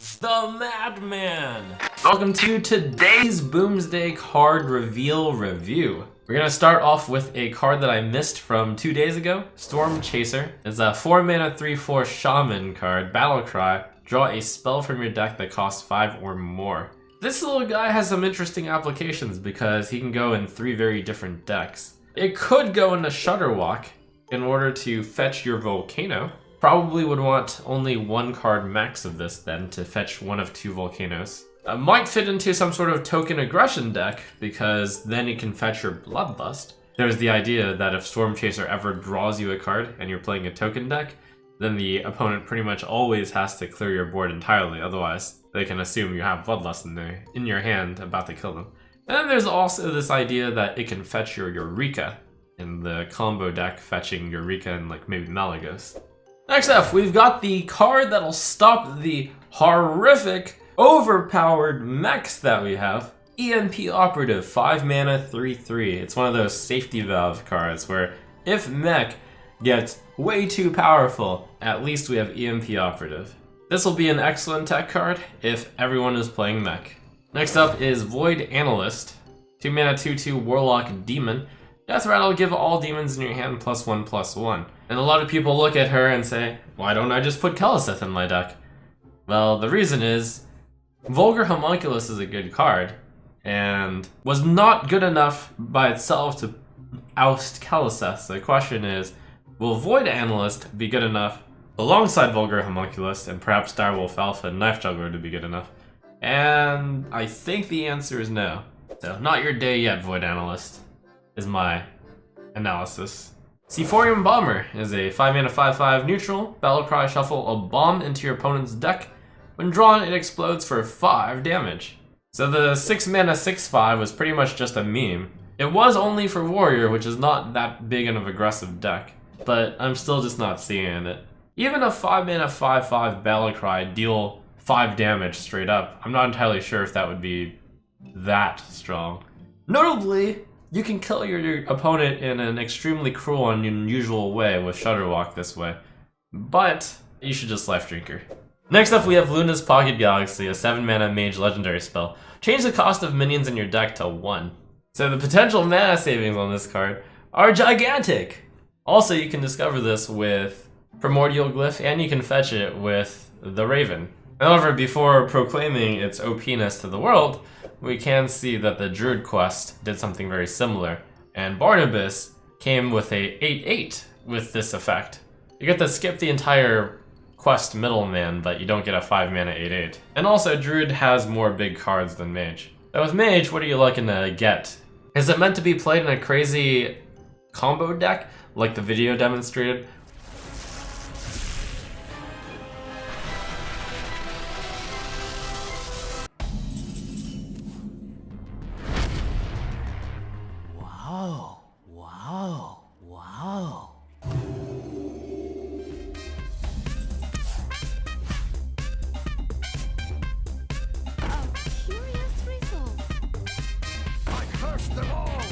the Madman! Welcome to today's BOOMSDAY card reveal review. We're gonna start off with a card that I missed from 2 days ago. Storm Chaser. It's a 4-mana 3/4 Shaman card, Battle Cry. Draw a spell from your deck that costs 5 or more. This little guy has some interesting applications because he can go in 3 very different decks. It could go into Shudderwock in order to fetch your Volcano. Probably would want only 1 card max of this then to fetch 1 of 2 Volcanoes. Might fit into some sort of token aggression deck because then you can fetch your Bloodlust. There's the idea that if Storm Chaser ever draws you a card and you're playing a token deck, then the opponent pretty much always has to clear your board entirely, otherwise they can assume you have Bloodlust in your hand about to kill them. And then there's also this idea that it can fetch your Eureka in the combo deck, fetching Eureka and like maybe Malagos. Next up, we've got the card that'll stop the horrific, overpowered mechs that we have. EMP Operative, 5 mana, 3/3. It's one of those safety valve cards where if Mech gets way too powerful, at least we have EMP Operative. This will be an excellent tech card if everyone is playing Mech. Next up is Void Analyst, 2 mana, 2/2 Warlock Demon. Death Rattle, give all demons in your hand +1/+1. And a lot of people look at her and say, why don't I just put Keleseth in my deck? Well, the reason is, Vulgar Homunculus is a good card, and was not good enough by itself to oust Keleseth. So the question is, will Void Analyst be good enough alongside Vulgar Homunculus and perhaps Direwolf Alpha and Knife Juggler to be good enough? And I think the answer is no. So, not your day yet, Void Analyst, is my analysis. Sephorium Bomber is a 5 mana 5/5 neutral. Battle Cry, shuffle a bomb into your opponent's deck. When drawn, it explodes for 5 damage. So the 6 mana 6/5 was pretty much just a meme. It was only for Warrior, which is not that big of an aggressive deck, but I'm still just not seeing it. Even a 5 mana 5/5 Battle Cry deal 5 damage straight up, I'm not entirely sure if that would be that strong. Notably, you can kill your opponent in an extremely cruel and unusual way with Shudderwock this way, but you should just Life Drinker. Next up, we have Luna's Pocket Galaxy, a 7 mana mage legendary spell. Change the cost of minions in your deck to 1. So the potential mana savings on this card are gigantic! Also, you can discover this with Primordial Glyph, and you can fetch it with the Raven. However, before proclaiming its OP-ness to the world, we can see that the Druid quest did something very similar, and Barnabas came with a 8/8 with this effect. You get to skip the entire quest middleman, but you don't get a 5 mana 8/8. And also, Druid has more big cards than Mage. But with Mage, what are you looking to get? Is it meant to be played in a crazy combo deck, like the video demonstrated? Wow. A curious result. I curse them all!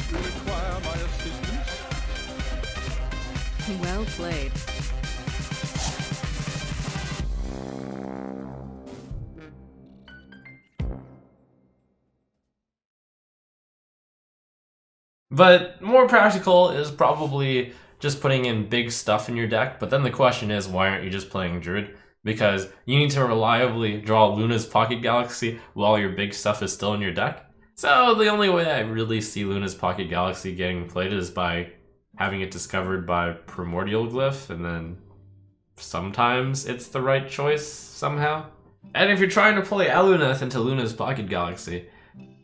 You require my assistance? Well played. But more practical is probably just putting in big stuff in your deck, but then the question is, why aren't you just playing Druid? Because you need to reliably draw Luna's Pocket Galaxy while your big stuff is still in your deck. So the only way I really see Luna's Pocket Galaxy getting played is by having it discovered by Primordial Glyph, and then sometimes it's the right choice somehow. And if you're trying to play Aluneth into Luna's Pocket Galaxy,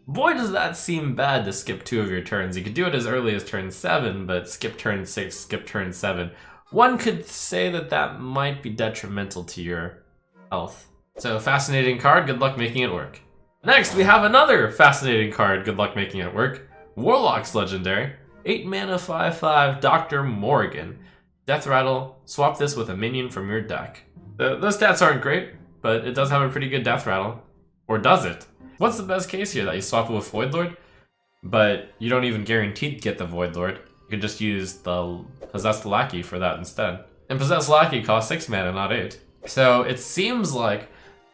boy does that seem bad to skip 2 of your turns. You could do it as early as turn 7, but skip turn 6, skip turn 7. One could say that that might be detrimental to your health. So fascinating card, good luck making it work. Next, we have another fascinating card, good luck making it work. Warlock's Legendary. 8 mana 5/5 Dr. Morrigan. Death Rattle, swap this with a minion from your deck. The stats aren't great, but it does have a pretty good Death Rattle. Or does it? What's the best case here? That you swap it with Void Lord, but you don't even guarantee to get the Void Lord. You could just use the Possessed Lackey for that instead. And Possessed Lackey costs 6 mana, not 8. So it seems like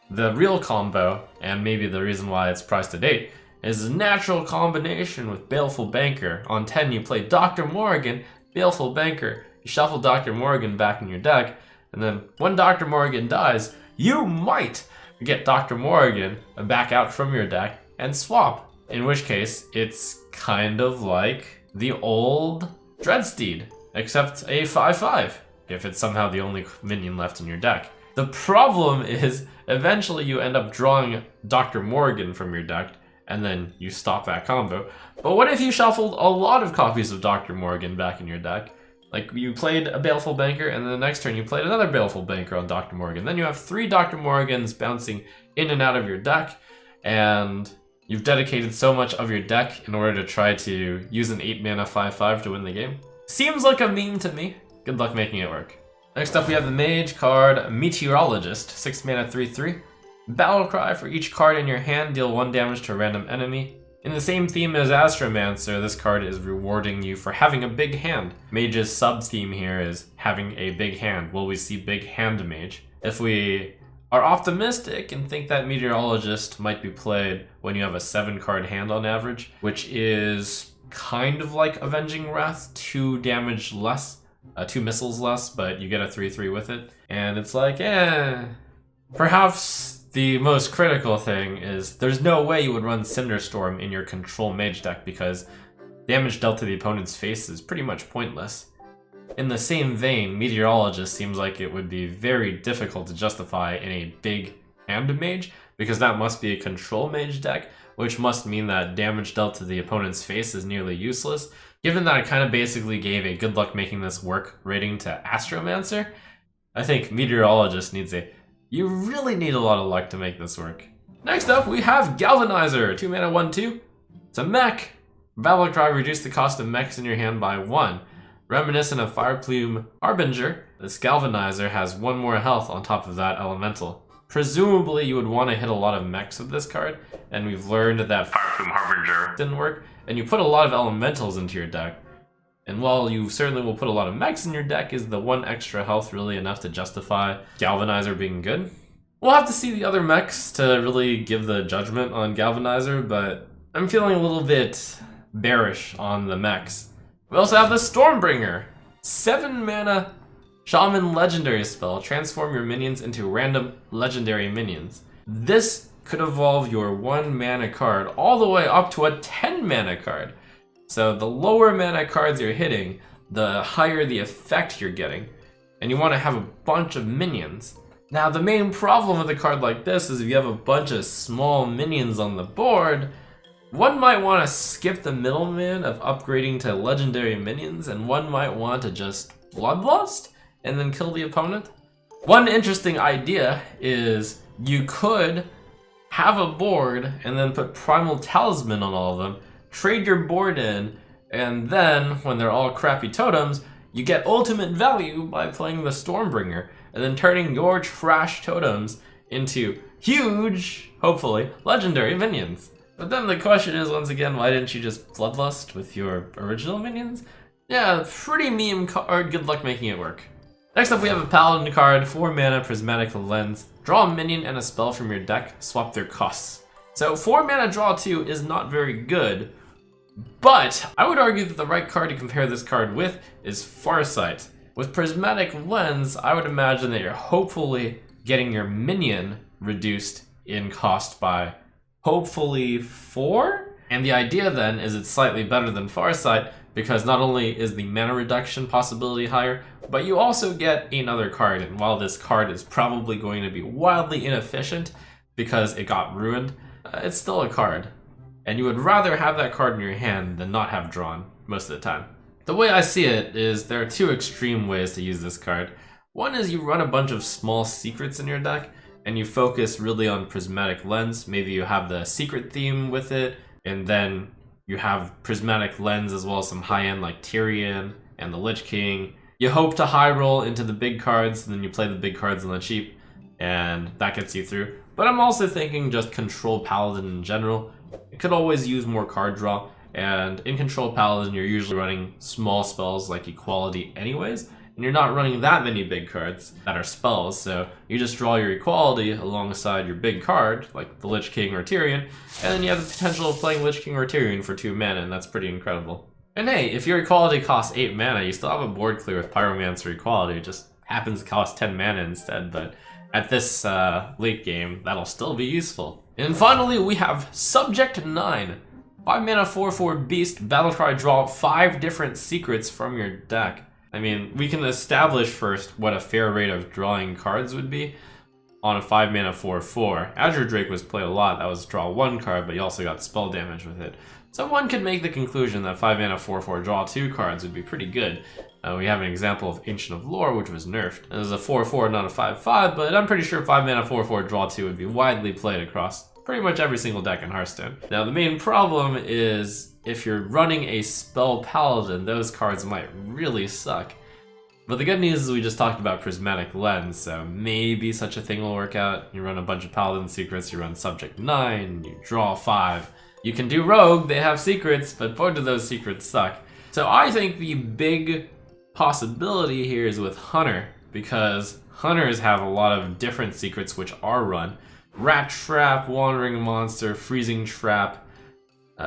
the real combo, and maybe the reason why it's priced at 8, is a natural combination with Baleful Banker. On 10 you play Dr. Morrigan, Baleful Banker, you shuffle Dr. Morrigan back in your deck, and then when Dr. Morrigan dies, you might get Dr. Morrigan back out from your deck and swap. In which case, it's kind of like the old Dreadsteed, except a 5/5, if it's somehow the only minion left in your deck. The problem is, eventually you end up drawing Dr. Morrigan from your deck, and then you stop that combo. But what if you shuffled a lot of copies of Dr. Morrigan back in your deck? Like, you played a Baleful Banker, and then the next turn you played another Baleful Banker on Dr. Morrigan. Then you have 3 Dr. Morgans bouncing in and out of your deck, and you've dedicated so much of your deck in order to try to use an 8 mana 5/5 to win the game. Seems like a meme to me. Good luck making it work. Next up we have the Mage card, Meteorologist, 6 mana 3/3. Battle Cry: for each card in your hand, deal 1 damage to a random enemy. In the same theme as Astromancer, this card is rewarding you for having a big hand. Mage's sub-theme here is having a big hand. Will we see Big Hand Mage? If we are optimistic and think that Meteorologist might be played when you have a 7-card hand on average, which is kind of like Avenging Wrath, 2 damage less, 2 missiles less, but you get a 3/3 with it. And it's like, perhaps the most critical thing is there's no way you would run Cinderstorm in your control mage deck because damage dealt to the opponent's face is pretty much pointless. In the same vein, Meteorologist seems like it would be very difficult to justify in a big hand mage because that must be a control mage deck, which must mean that damage dealt to the opponent's face is nearly useless. Given that I kind of basically gave a good luck making this work rating to Astromancer, I think Meteorologist needs you really need a lot of luck to make this work. Next up, we have Galvanizer, 2 mana 1/2. It's a mech. Battle Cry: reduce the cost of mechs in your hand by 1. Reminiscent of Fireplume Harbinger, this Galvanizer has 1 more health on top of that elemental. Presumably you would want to hit a lot of mechs with this card, and we've learned that Fireplume Harbinger didn't work, and you put a lot of elementals into your deck. And while you certainly will put a lot of mechs in your deck, is the 1 extra health really enough to justify Galvanizer being good? We'll have to see the other mechs to really give the judgment on Galvanizer, but I'm feeling a little bit bearish on the mechs. We also have the Stormbringer, 7 mana Shaman legendary spell. Transform your minions into random legendary minions. This could evolve your 1 mana card all the way up to a 10 mana card. So the lower mana cards you're hitting, the higher the effect you're getting. And you want to have a bunch of minions. Now the main problem with a card like this is if you have a bunch of small minions on the board, one might want to skip the middleman of upgrading to legendary minions, and one might want to just Bloodlust and then kill the opponent. One interesting idea is you could have a board and then put Primal Talisman on all of them, trade your board in, and then when they're all crappy totems, you get ultimate value by playing the Stormbringer and then turning your trash totems into huge, hopefully, legendary minions. But then the question is, once again, why didn't you just Bloodlust with your original minions? Yeah, pretty meme card, good luck making it work. Next up we have a Paladin card, 4 mana Prismatic Lens. Draw a minion and a spell from your deck, swap their costs. So 4 mana draw 2 is not very good, but I would argue that the right card to compare this card with is Farsight. With Prismatic Lens, I would imagine that you're hopefully getting your minion reduced in cost by hopefully 4? And the idea then is it's slightly better than Farsight because not only is the mana reduction possibility higher, but you also get another card. And while this card is probably going to be wildly inefficient because it got ruined, it's still a card. And you would rather have that card in your hand than not have drawn most of the time. The way I see it is there are 2 extreme ways to use this card. One is you run a bunch of small secrets in your deck and you focus really on Prismatic Lens. Maybe you have the secret theme with it, and then you have Prismatic Lens as well as some high-end like Tyrion and the Lich King. You hope to high roll into the big cards, and then you play the big cards on the cheap, and that gets you through. But I'm also thinking just Control Paladin in general. It could always use more card draw, and in Control Paladin you're usually running small spells like Equality anyways, and you're not running that many big cards that are spells, so you just draw your Equality alongside your big card, like the Lich King or Tyrion, and then you have the potential of playing Lich King or Tyrion for 2 mana, and that's pretty incredible. And hey, if your Equality costs 8 mana, you still have a board clear with Pyromancer Equality. It just happens to cost 10 mana instead, but at this late game, that'll still be useful. And finally, we have Subject 9. 5 mana 4/4 beast, battlecry, draw 5 different secrets from your deck. I mean, we can establish first what a fair rate of drawing cards would be on a 5 mana 4/4. Azure Drake was played a lot, that was draw 1 card, but you also got spell damage with it. So one could make the conclusion that 5 mana 4/4 draw 2 cards would be pretty good. We have an example of Ancient of Lore, which was nerfed. It was a 4/4, not a 5/5, but I'm pretty sure 5 mana 4/4 draw 2 would be widely played across pretty much every single deck in Hearthstone. Now the main problem is if you're running a spell paladin, those cards might really suck. But the good news is we just talked about Prismatic Lens, so maybe such a thing will work out. You run a bunch of paladin secrets, you run Subject 9, you draw 5. You can do Rogue, they have secrets, but both of those secrets suck. So I think the big possibility here is with Hunter, because Hunters have a lot of different secrets which are run. Rat Trap, Wandering Monster, Freezing Trap,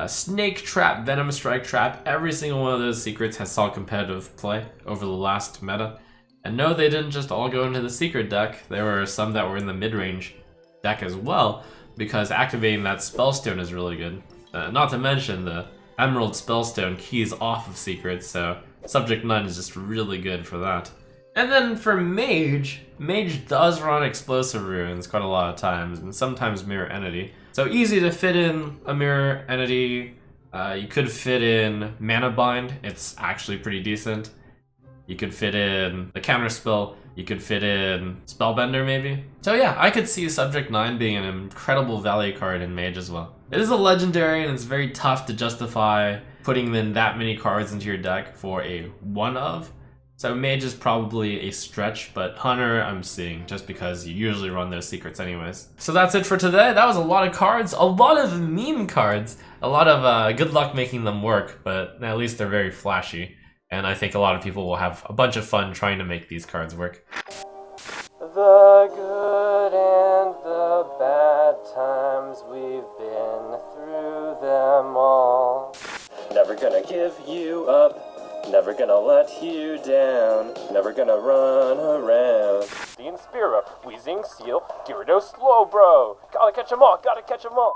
Snake Trap, Venom Strike Trap. Every single one of those secrets has saw competitive play over the last meta. And no, they didn't just all go into the secret deck. There were some that were in the mid-range deck as well, because activating that Spellstone is really good. Not to mention the Emerald Spellstone keys off of secrets, so Subject 9 is just really good for that. And then for Mage, Mage does run Explosive Runes quite a lot of times, and sometimes Mirror Entity. So easy to fit in a Mirror Entity. You could fit in Mana Bind, it's actually pretty decent. You could fit in the Counterspell, you could fit in Spellbender maybe. So yeah, I could see Subject 9 being an incredible value card in Mage as well. It is a legendary and it's very tough to justify putting in that many cards into your deck for a one of. So Mage is probably a stretch, but Hunter I'm seeing just because you usually run those secrets anyways. So that's it for today. That was a lot of cards, a lot of meme cards, a lot of good luck making them work, but at least they're very flashy. And I think a lot of people will have a bunch of fun trying to make these cards work. The good and the bad times, we've been through them all. Never gonna give you up, never gonna let you down, never gonna run around. The Inspira, Wheezing Seal, Gyarados Slowbro, gotta catch 'em all, gotta catch 'em all.